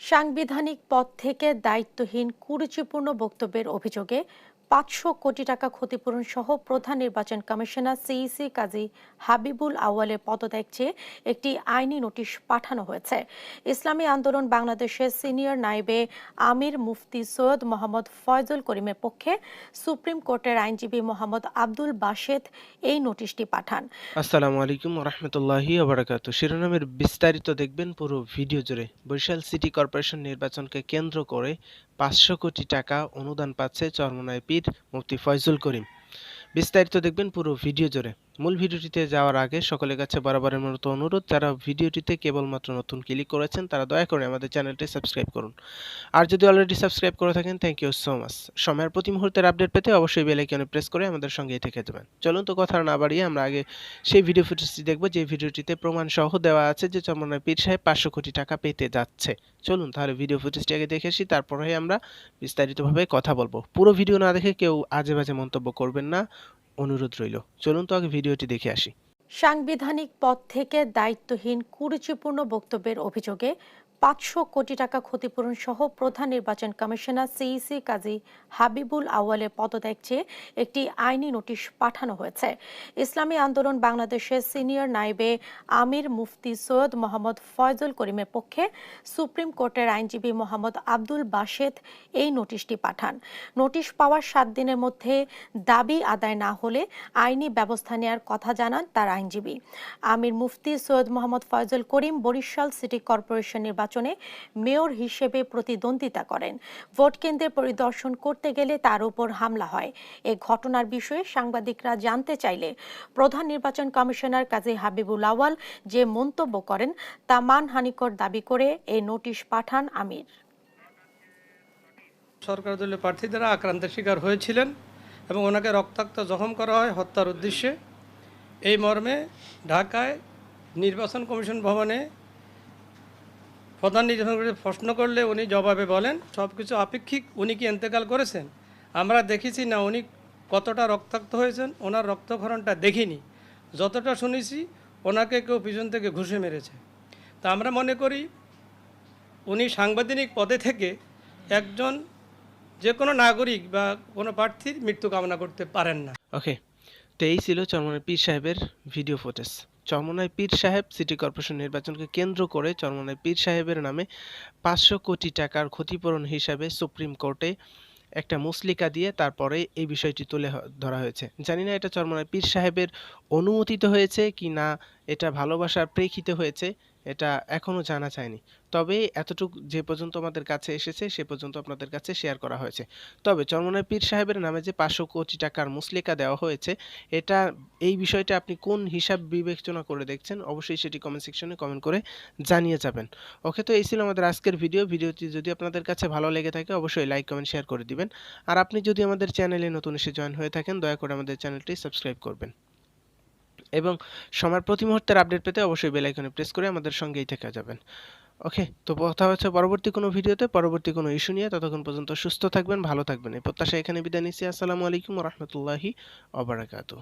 সাংবিধানিক পদ থেকে দায়িত্বহীন কুরুচিপূর্ণ বক্তব্যের অভিযোগে ৫০০ কোটি টাকা ক্ষতিপূরণ সহ প্রধান নির্বাচন কমিশনার সিইসি কাজী হাবিবুল আউয়ালের পদত্যাগ চেয়ে একটি আইনি নোটিশ পাঠানো হয়েছে। ইসলামী আন্দোলন বাংলাদেশের সিনিয়র নায়েবে আমির মুফতি সৈয়দ মোহাম্মদ ফয়জুল করিমের পক্ষে সুপ্রিম কোর্টের আইনজীবী মোহাম্মদ আব্দুল বাসেত এই নোটিশটি পাঠান। আসসালামু আলাইকুম রহমতুল্লাহি ওবারাকাতু। শিরোনামের বিস্তারিত দেখবেন পুরো ভিডিও জুড়ে। বরিশাল সিটি কর্পোরেশন নির্বাচনকে কেন্দ্র করে ৫০০ কোটি টাকা অনুদান পাচ্ছে চরমোনাই পীর মুফতি ফয়জুল করিম। বিস্তারিত দেখবেন পুরো ভিডিও জুড়ে। মূল ভিডিওটিতে যাওয়ার আগে সকলের কাছে বরাবরের মতো অনুরোধ, যারা ভিডিওটিতে কেবলমাত্র নতুন ক্লিক করেছেন তারা দয়া করে আমাদের চ্যানেলটি সাবস্ক্রাইব করুন। আর যদি অলরেডি সাবস্ক্রাইব করে থাকেন, থ্যাংক ইউ সো মাচ। সময়ের প্রতি মুহূর্তের আপডেট পেতে অবশ্যই বেল আইকনে প্রেস করে আমাদের সঙ্গেই থেকে যাবেন। চলুন তো কথা না বাড়িয়ে আমরা আগে সেই ভিডিও ফুটেজটি দেখব, যে ভিডিওটিতে প্রমাণ সহ দেওয়া আছে যে চরমোনাই পীর সাহেব ৫০০ কোটি টাকা পেতে যাচ্ছে। চলুন তাহলে ভিডিও ফুটেজটি আগে দেখে আসি, তারপরে আমরা বিস্তারিতভাবে কথা বলবো। পুরো ভিডিও না দেখে কেউ আজে বাজে মন্তব্য করবেন না, অনুরোধ রইল। চলুন তো আগে ভিডিওটি দেখে আসি। সাংবিধানিক পদ থেকে দায়িত্বহীন কুরুচিপূর্ণ বক্তব্যের অভিযোগে ৫০০ কোটি টাকা ক্ষতিপূরণ সহ প্রধান নির্বাচন কমিশনার সিইসি কাজী হাবিবুল আউয়ালের পদত্যাগ চেয়ে একটি আইনি নোটিশ পাঠানো হয়েছে। ইসলামী আন্দোলন বাংলাদেশের সিনিয়র নায়েবে আমির মুফতি সৈয়দ মোহাম্মদ ফয়জুল করিমের পক্ষে সুপ্রিম কোর্টের আইনজীবী মোহাম্মদ আব্দুল বাসেত এই নোটিশটি পাঠান। নোটিশ পাওয়ার ৭ দিনের মধ্যে দাবি আদায় না হলে আইনি ব্যবস্থা নেওয়ার কথা জানান তার আইনজীবী। আমির মুফতি সৈয়দ মোহাম্মদ ফয়জুল করিম বরিশাল সিটি কর্পোরেশন নির্বাচনে মেয়র হিসেবে প্রতিদ্বন্দ্বিতা করেন। ভোট কেন্দ্রে পরিদর্শন করতে গেলে তার উপর হামলা হয়। এ ঘটনার বিষয়ে সাংবাদিকরা জানতে চাইলে প্রধান নির্বাচন কমিশনার কাজী হাবিবুল আউয়াল যে মন্তব্য করেন তা মানহানিকর দাবি করে এই নোটিশ পাঠান আমির। সরকার দলীয় প্রার্থী দ্বারা আক্রান্তের শিকার হয়েছিলেন এবং ওনাকে রক্তাক্ত জখম করা হয় হত্যার উদ্দেশ্যে। এই মর্মে ঢাকায় নির্বাচন কমিশন ভবনে প্রধান নির্বাচন প্রশ্ন করলে উনি জবাবে বলেন সব কিছু আপেক্ষিক, উনি কি ইন্তেকাল করেছেন আমরা দেখেছি না, উনি কতটা রক্তাক্ত হয়েছেন ওনার রক্তক্ষরণটা দেখিনি, যতটা শুনেছি ওনাকে কেউ পিছন থেকে ঘুষে মেরেছে। তা আমরা মনে করি উনি সাংবিধানিক পদে থেকে একজন যে কোনো নাগরিক বা কোনো প্রার্থীর মৃত্যু কামনা করতে পারেন না। ওকে, তো এই ছিল চরমোনাই পীর সাহেবের ভিডিও ফুটেজ। চরমোনাই পীর সাহেব সিটি কর্পোরেশন নির্বাচনকে কেন্দ্র করে চরমোনাই পীর সাহেবের নামে ৫০০ কোটি টাকার ক্ষতিপূরণ হিসাবে সুপ্রিম কোর্টে একটা মুসলিকা দিয়ে তারপরে এই বিষয়টি তুলে ধরা হয়েছে। জানি না এটা চরমোনাই পীর সাহেবের অনুমোদিত হয়েছে কি না, এটা ভালোবাসার প্রেক্ষিতে হয়েছে, এটা এখনও জানা যায়নি। তবে এতটুকু যে পর্যন্ত আমাদের কাছে এসেছে সে পর্যন্ত আপনাদের কাছে শেয়ার করা হয়েছে। তবে চরমোনাই পীর সাহেবের নামে যে ৫০০ কোটি টাকার মুসলিকা দেওয়া হয়েছে, এটা এই বিষয়টা আপনি কোন হিসাব বিবেচনা করে দেখছেন অবশ্যই সেটি কমেন্ট সেকশনে কমেন্ট করে জানিয়ে যাবেন। ওকে, তো এই ছিল আমাদের আজকের ভিডিওটি যদি আপনাদের কাছে ভালো লেগে থাকে অবশ্যই লাইক কমেন্ট শেয়ার করে দিবেন। আর আপনি যদি আমাদের চ্যানেলে নতুন এসে জয়েন হয়ে থাকেন দয়া করে আমাদের চ্যানেলটি সাবস্ক্রাইব করবেন এবং সময়ের প্রতি মুহূর্তের আপডেট পেতে অবশ্যই বেল আইকনে প্রেস করে আমাদের সঙ্গেই থেকে যাবেন। ওকে, তো কথা হচ্ছে পরবর্তী কোনো ভিডিওতে, পরবর্তী কোনো ইস্যু নিয়ে। ততক্ষণ পর্যন্ত সুস্থ থাকবেন, ভালো থাকবেন, এই প্রত্যাশা এখানে বিদায় নিচ্ছি। আসসালামু আলাইকুম রহমতুল্লাহি ওয়া বারাকাতুহু।